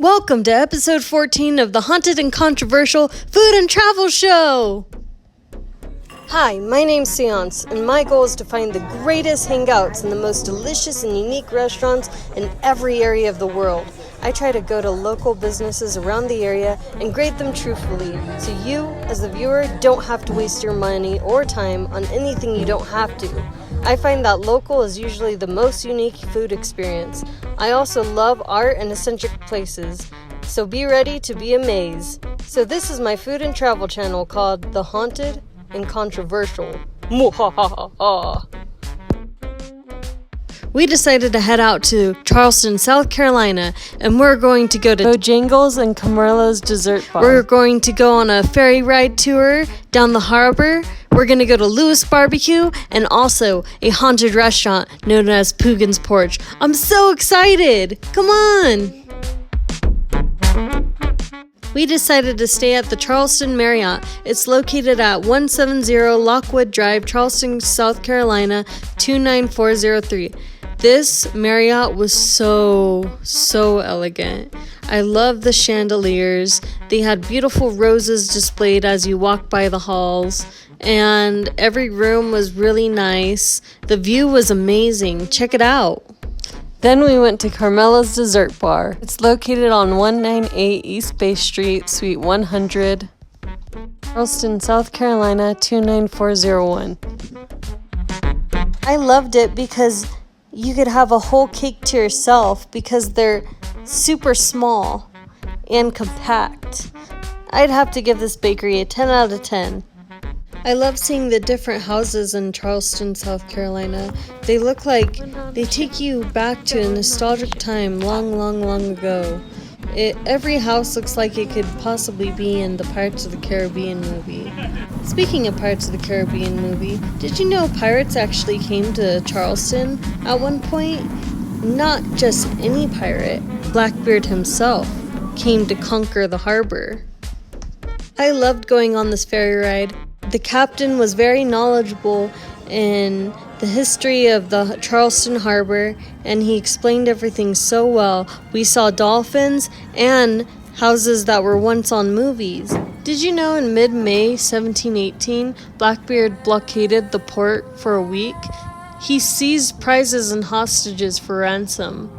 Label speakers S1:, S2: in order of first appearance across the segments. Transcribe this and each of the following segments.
S1: Welcome to episode 14 of the Haunted and Controversial Food and Travel Show! Hi, my name's Séance, and my goal is to find the greatest hangouts and the most delicious and unique restaurants in every area of the world. I try to go to local businesses around the area and grade them truthfully, so you, as the viewer, don't have to waste your money or time on anything you don't have to. I find that local is usually the most unique food experience. I also love art and eccentric places, so be ready to be amazed. So this is my food and travel channel called The Haunted and Controversial. We decided to head out to Charleston, South Carolina, and we're going to go to
S2: Bojangles and Carmella's Dessert Bar.
S1: We're going to go on a ferry ride tour down the harbor. We're going to go to Lewis Barbecue and also a haunted restaurant known as Poogan's Porch. I'm so excited! Come on! We decided to stay at the Charleston Marriot. It's located at 170 Lockwood Drive, Charleston, South Carolina, 29403. This Marriott was so elegant. I love the chandeliers. They had beautiful roses displayed as you walk by the halls. And every room was really nice. The view was amazing. Check it out.
S2: Then we went to Carmella's Dessert Bar. It's located on 198 East Bay Street, Suite 100, Charleston, South Carolina, 29401.
S1: I loved it because you could have a whole cake to yourself because they're super small and compact. I'd have to give this bakery a 10 out of 10. I love seeing the different houses in Charleston, South Carolina. They look like they take you back to a nostalgic time long ago. Every house looks like it could possibly be in the Pirates of the Caribbean movie. Speaking of Pirates of the Caribbean movie, did you know pirates actually came to Charleston at one point? Not just any pirate. Blackbeard himself came to conquer the harbor. I loved going on this ferry ride. The captain was very knowledgeable in the history of the Charleston Harbor, and he explained everything so well. We saw dolphins and houses that were once on movies. Did you know in mid-May 1718, Blackbeard blockaded the port for a week? He seized prizes and hostages for ransom.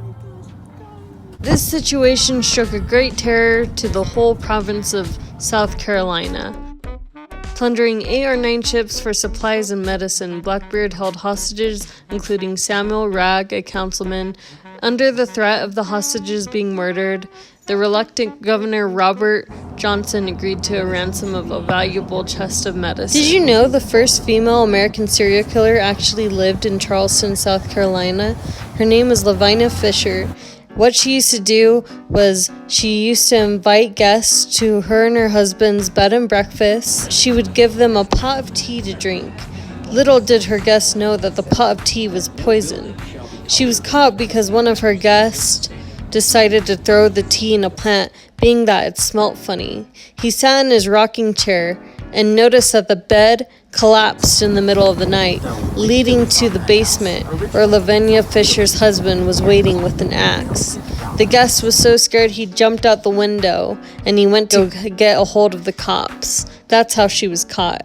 S1: This situation shook a great terror to the whole province of South Carolina. Plundering 8 or 9 ships for supplies and medicine, Blackbeard held hostages, including Samuel Wragg, a councilman. Under the threat of the hostages being murdered, the reluctant Governor Robert Johnson agreed to a ransom of a valuable chest of medicine. Did you know the first female American serial killer actually lived in Charleston, South Carolina? Her name was Lavinia Fisher. What she used to do was she used to invite guests to her and her husband's bed and breakfast. She would give them a pot of tea to drink. Little did her guests know that the pot of tea was poison. She was caught because one of her guests decided to throw the tea in a plant, being that it smelt funny. He sat in his rocking chair and noticed that the bed collapsed in the middle of the night, leading to the basement where Lavinia Fisher's husband was waiting with an axe. The guest was so scared he jumped out the window and he went to get a hold of the cops. That's how she was caught.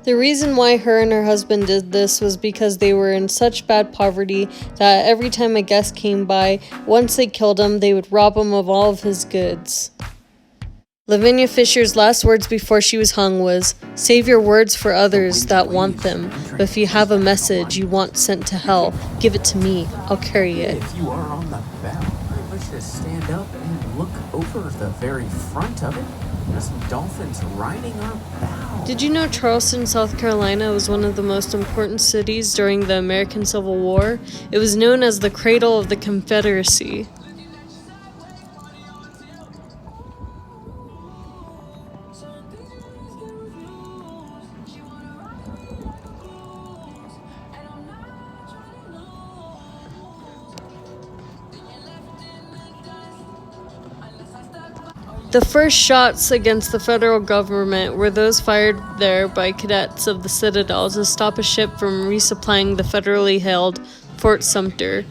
S1: The reason why her and her husband did this was because they were in such bad poverty that every time a guest came by, once they killed him, they would rob him of all of his goods. Lavinia Fisher's last words before she was hung was, "Save your words for others that want them, but if you have a message you want sent to hell, give it to me, I'll carry it."
S3: If you are on the bow, let's just stand up and look over the very front of it. There's some dolphins riding our bow.
S1: Did you know Charleston, South Carolina was one of the most important cities during the American Civil War? It was known as the cradle of the Confederacy. The first shots against the federal government were those fired there by cadets of the Citadel to stop a ship from resupplying the federally held Fort Sumter.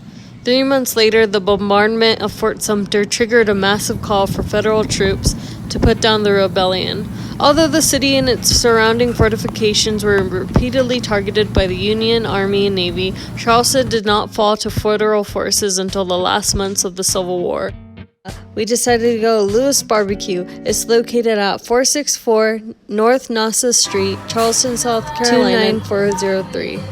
S2: 3 months later, the bombardment of Fort Sumter triggered a massive call for federal troops to put down the rebellion. Although the city and its surrounding fortifications were repeatedly targeted by the Union Army and Navy, Charleston did not fall to federal forces until the last months of the Civil War. We decided to go to Lewis Barbecue. It's located at 464 North Nassau Street, Charleston, South Carolina, 29403. We're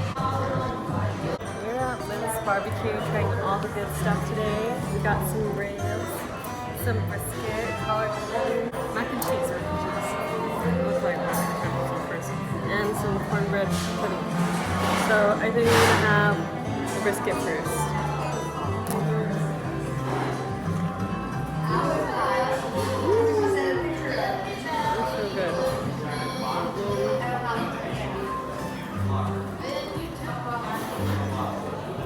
S2: at Lewis Barbecue trying all the good stuff today. We got some ribs, some brisket, collard greens, mac and cheese, look like and some cornbread pudding. So I think we're gonna have the brisket first.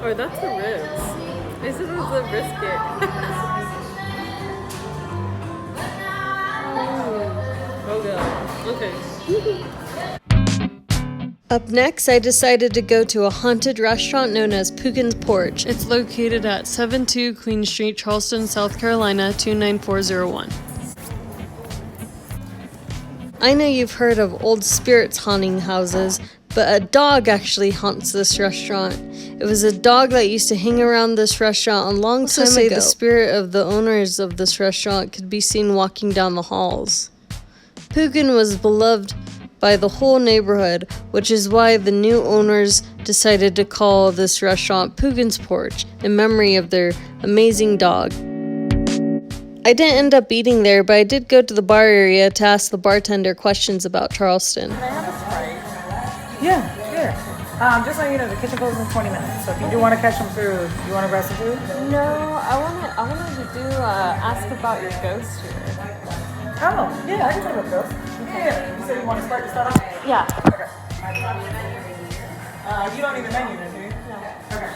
S2: Oh, that's the ribs. This is the brisket. Oh god. Okay. Up next, I decided to go to a haunted restaurant known as Pugin's Porch. It's located at 72 Queen Street, Charleston, South Carolina, 29401. I know you've heard of old spirits haunting houses, but a dog actually haunts this restaurant. It was a dog that used to hang around this restaurant a long time ago. The spirit of the owners of this restaurant could be seen walking down the halls. Pugin was beloved by the whole neighborhood, which is why the new owners decided to call this restaurant Pugin's Porch in memory of their amazing dog. I didn't end up eating there, but I did go to the bar area to ask the bartender questions about Charleston.
S4: Can I have a Sprite? Yeah, sure. Just so you know, the kitchen closes in 20 minutes. So if you do want to catch some food, you want to grab some food?
S2: No, I wanted to ask about your ghost here.
S4: Oh, yeah, I can talk about ghosts. Yeah. You said you want a Sprite to start off?
S2: Yeah.
S4: Okay. You don't need the menu, then, do you?
S2: No.
S4: Okay.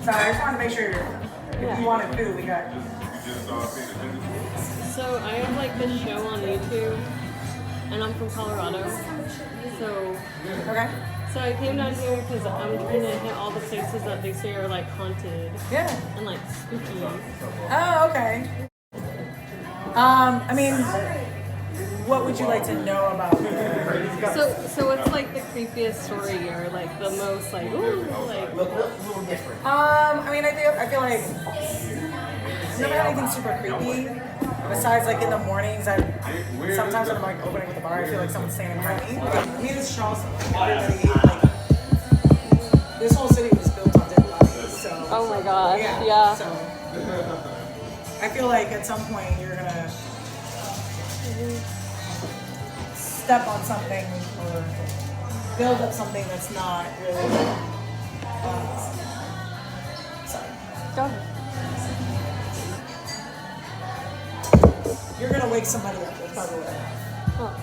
S4: So I just wanted to make sure if you wanted food, we got.
S2: So I have like this show on YouTube, and I'm from Colorado. So I came down here because I'm trying to hit all the places that they say are like haunted.
S4: Yeah.
S2: And like spooky.
S4: Oh, okay. I mean, what would you like to know about ghosts?
S2: So what's like the creepiest story or like the most like ooh like?
S4: I mean, I feel like I've never had anything super creepy. Besides, like in the mornings, sometimes when I'm like opening with the bar, I feel like someone's standing behind me. I mean, it's Charleston. Everybody, like, this whole city was built on dead bodies. So.
S2: Oh my gosh.
S4: Yeah. So I feel like at some point you're gonna step on something or build up something that's not really. Sorry.
S2: Go ahead.
S4: You're gonna wake somebody up. That's probably what.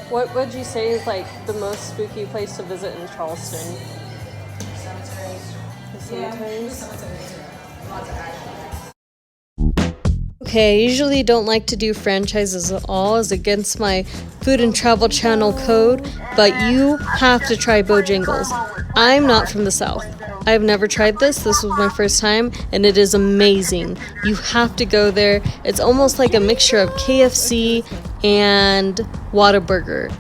S2: What would you say is like the most spooky place to visit in Charleston? Cemeteries. Okay, I usually don't like to do franchises at all as against my Food and Travel Channel code, but you have to try Bojangles. I'm not from the South. I've never tried this. This was my first time, and it is amazing. You have to go there. It's almost like a mixture of KFC and Whataburger.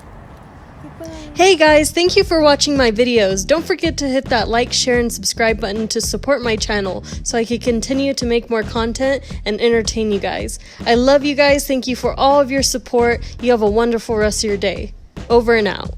S2: Hey guys, thank you for watching my videos. Don't forget to hit that like, share, and subscribe button to support my channel so I can continue to make more content and entertain you guys. I love you guys. Thank you for all of your support. You have a wonderful rest of your day. Over and out.